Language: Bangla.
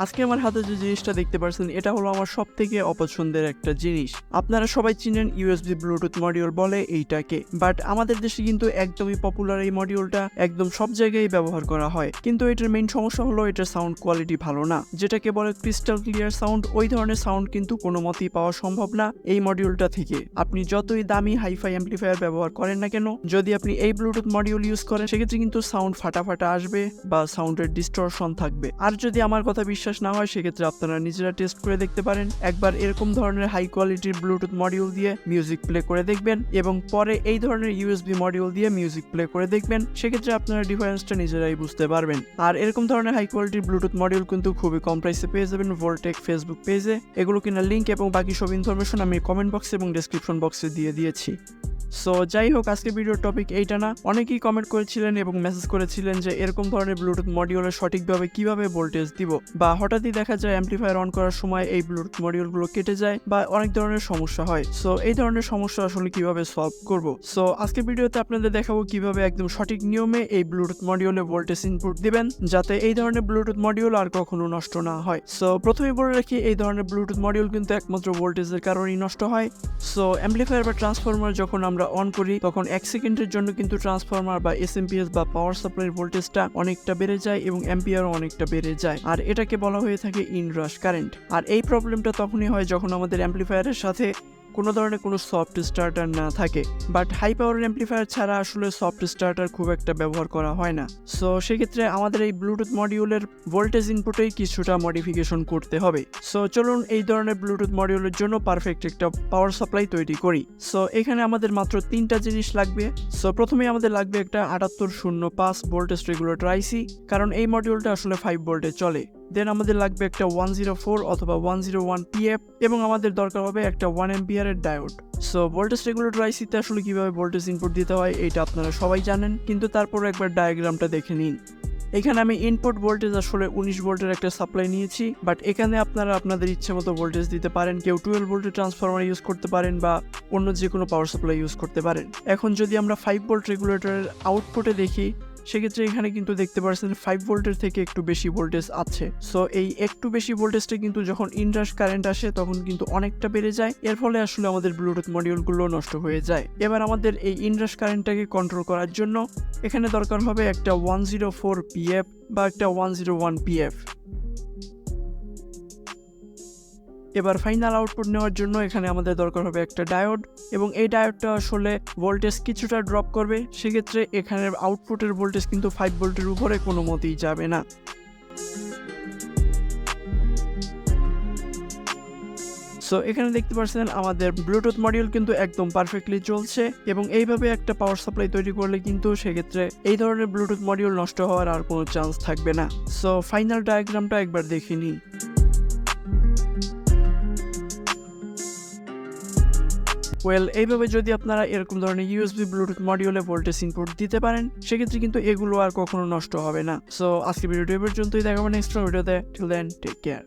আজকে আমার হাতে যে জিনিসটা দেখতে পাচ্ছেন এটা হলো আমার সবথেকে অপছন্দের একটা জিনিস। আপনারা সবাই চিনেন ইউএসবি ব্লুটুথ মডিউল বলে এইটাকে, বাট আমাদের দেশে কিন্তু একদমই পপুলার এই মডিউলটা, একদম সব জায়গায় ব্যবহার করা হয়। কিন্তু এটার মেইন সমস্যা হলো এটার সাউন্ড কোয়ালিটি ভালো না, যেটাকে বলে ক্রিস্টাল ক্লিয়ার সাউন্ড। ওই ধরনের সাউন্ড কিন্তু কোনো মতেই পাওয়া সম্ভব না এই মডিউলটা থেকে। আপনি যতই দামি হাইফাই অ্যাম্পলিফায়ার ব্যবহার করেন না কেন, যদি আপনি এই ব্লুটুথ মডিউল ইউজ করেন সেক্ষেত্রে কিন্তু সাউন্ড ফাটাফাটা আসবে বা সাউন্ডের ডিস্টরশন থাকবে। আর যদি আমার কথা বিশ্বাস না হয় সেক্ষেত্রে আপনারা নিজেরা টেস্ট করে দেখতে পারেন। একবার এরকম ধরনের হাই কোয়ালিটির ব্লুটুথ মডিউল দিয়ে মিউজিক প্লে করে দেখবেন এবং পরে এই ধরনের ইউএসবি মডিউল দিয়ে মিউজিক প্লে করে দেখবেন, সেক্ষেত্রে আপনারা ডিফারেন্সটা নিজেরাই বুঝতে পারবেন। আর এরকম ধরনের হাই কোয়ালিটির ব্লুটুথ মডিউল কিন্তু খুবই কম প্রাইসে পেয়ে যাবেন ভোল্টেক ফেসবুক পেজে। এগুলো কেনার লিঙ্ক এবং বাকি সব ইনফরমেশন আমি কমেন্ট বক্সে এবং ডেসক্রিপশন বক্সে দিয়ে দিয়েছি। সো যাই হোক, আজকে ভিডিওর টপিক এইটা না। অনেকেই কমেন্ট করেছিলেন এবং মেসেজ করেছিলেন যে এরকম ধরনের ব্লুটুথ মডিউলের সঠিকভাবে কিভাবে ভোল্টেজ দিব, বা হঠাৎই দেখা যায় অ্যাম্পলিফায়ার অন করার সময় এই ব্লুটুথ মডিউলগুলো কেটে যায় বা অনেক ধরনের সমস্যা হয়। সো এই ধরনের সমস্যা আসলে কিভাবে সলভ করব। সো আজকে ভিডিওতে আপনাদের দেখাবো কিভাবে একদম সঠিক নিয়মে এই ব্লুটুথ মডিউলে ভোল্টেজ ইনপুট দিবেন, যাতে এই ধরনের ব্লুটুথ মডিউল আর কখনো নষ্ট না হয়। সো প্রথমে বলে রাখি, এই ধরনের ব্লুটুথ মডিউল কিন্তু একমাত্র ভোল্টেজের কারণেই নষ্ট হয়। সো অ্যাম্পলিফায়ার বা ট্রান্সফরমার যখন আমরা অন করি তখন 1 সেকেন্ডের জন্য কিন্তু ট্রান্সফরমার বা এসএমপিএস বা পাওয়ার সাপ্লাইয়ের ভোল্টেজটা অনেকটা বেড়ে যায় এবং অ্যাম্পিয়ারও অনেকটা বেড়ে যায়, আর এটাকে বলা হয়ে থাকে ইনরাশ কারেন্ট। আর এই প্রবলেমটা তখনই হয় যখন আমাদের অ্যাম্পলিফায়ারের সাথে কোনো ধরনের কোনো সফট স্টার্টার না থাকে। বাট হাই পাওয়ার অ্যাম্পলিফায়ার ছাড়া আসলে সফট স্টার্টার খুব একটা ব্যবহার করা হয় না। সো সেক্ষেত্রে আমাদের এই ব্লুটুথ মডিউলের ভোল্টেজ ইনপুটেই কিছুটা মডিফিকেশন করতে হবে। সো চলুন এই ধরনের ব্লুটুথ মডিউলের জন্য পারফেক্ট একটা পাওয়ার সাপ্লাই তৈরি করি। সো এখানে আমাদের মাত্র 3টা জিনিস লাগবে। সো প্রথমেই আমাদের লাগবে একটা 7805 ভোল্টেজ রেগুলেটর আইসি, কারণ এই মডিউলটা আসলে 5 ভোল্টে চলে। দেন আমাদের লাগবে একটা 104 অথবা 101 পিএফ এবং আমাদের দরকার হবে একটা 1 এম্পিয়ারের ডায়োড। সো ভোল্টেজ রেগুলেটর আইসিতে আসলে কিভাবে ভোল্টেজ ইনপুট দিতে হয় এটা আপনারা সবাই জানেন, কিন্তু তারপর একবার ডায়াগ্রামটা দেখে নিন। এখানে আমি ইনপুট ভোল্টেজ আসলে 19 ভোল্টের একটা সাপ্লাই নিয়েছি, বাট এখানে আপনারা আপনাদের ইচ্ছে মতো ভোল্টেজ দিতে পারেন। কেউ 12 ভোল্টের ট্রান্সফরমার ইউজ করতে পারেন বা অন্য যে কোনো পাওয়ার সাপ্লাই ইউজ করতে পারেন। এখন যদি আমরা 5 ভোল্ট রেগুলেটরের আউটপুটে দেখি, সেক্ষেত্রে এখানে কিন্তু দেখতে পাচ্ছেন 5 ভোল্টের থেকে একটু বেশি ভোল্টেজ আছে। সো এই একটু বেশি ভোল্টেজটা কিন্তু যখন ইনরাশ কারেন্ট আসে তখন কিন্তু অনেকটা বেড়ে যায়, এর ফলে আসলে আমাদের ব্লুটুথ মডিউলগুলো নষ্ট হয়ে যায়। এবার আমাদের এই ইনরাশ কারেন্টটাকে কন্ট্রোল করার জন্য এখানে দরকার হবে একটা 104 পিএফ বা একটা 101 পিএফ। এবার ফাইনাল আউটপুট নেওয়ার জন্য এখানে আমাদের দরকার হবে একটা ডায়োড, এবং এই ডায়োডটা আসলে ভোল্টেজ কিছুটা ড্রপ করবে। সেক্ষেত্রে এখানের আউটপুটের ভোল্টেজ কিন্তু 5 ভোল্টের উপরে কোনো মতেই যাবে না। সো এখানে দেখতে পাচ্ছেন আমাদের ব্লুটুথ মডিউল কিন্তু একদম পারফেক্টলি চলছে, এবং এইভাবে একটা পাওয়ার সাপ্লাই তৈরি করলে কিন্তু সেক্ষেত্রে এই ধরনের ব্লুটুথ মডিউল নষ্ট হওয়ার আর কোনো চান্স থাকবে না। সো ফাইনাল ডায়াগ্রামটা একবার দেখে নিন। এইভাবে যদি আপনারা এরকম ধরনের ইউএসবি ব্লুটুথ মডিউলে ভোল্টেজ ইনপুট দিতে পারেন, সেক্ষেত্রে কিন্তু এগুলো আর কখনো নষ্ট হবে না। সো আজকে ভিডিওটি এ পর্যন্তই, দেখাবো নেক্সট ভিডিওতে। Till then, take care.